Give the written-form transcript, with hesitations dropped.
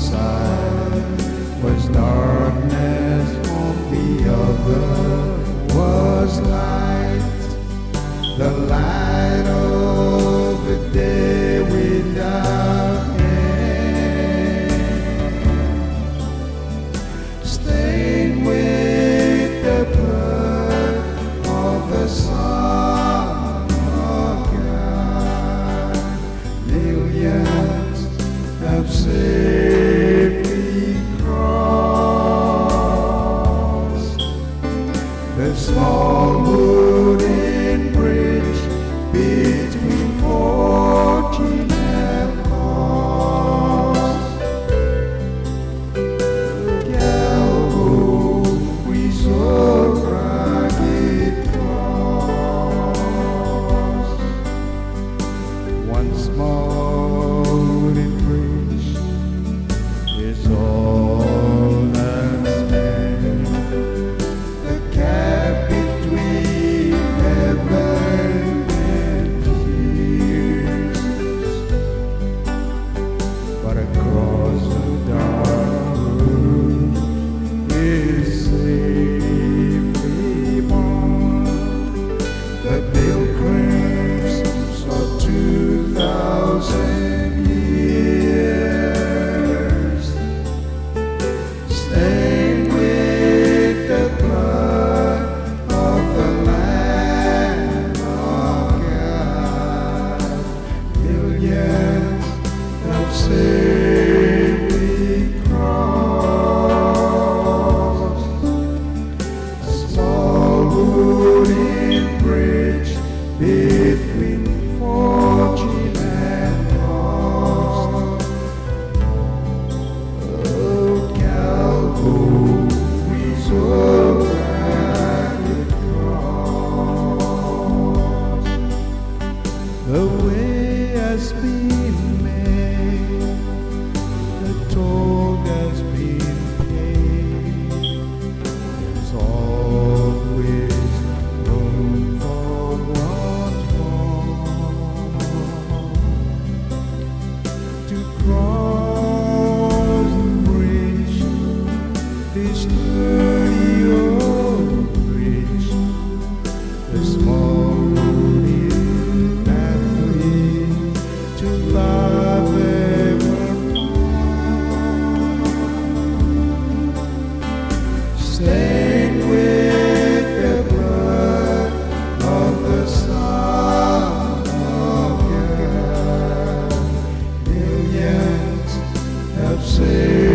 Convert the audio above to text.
side was darkness, on the other was light, the light of a day without end, stained with the blood of the Son of God. Millions have safely crossed the small wooden bridge between fortune and loss. Calvary's old rugged cross. One small wooden bridge is all that's meant, the gap between heaven and tears. But across the dark road is safely born the pilgrims of 2,000 years, stained with the blood of the Lamb of God. Millions have safely crossed a small wooden bridge between fortune and loss. Oh, Calvary's old rugged cross. The way has been made, the toll has been paid. There's always room for one more to cross the bridge, this sturdy old bridge, the small wooden pathway to love evermore, stained with the blood of the Son of God. Millions have saved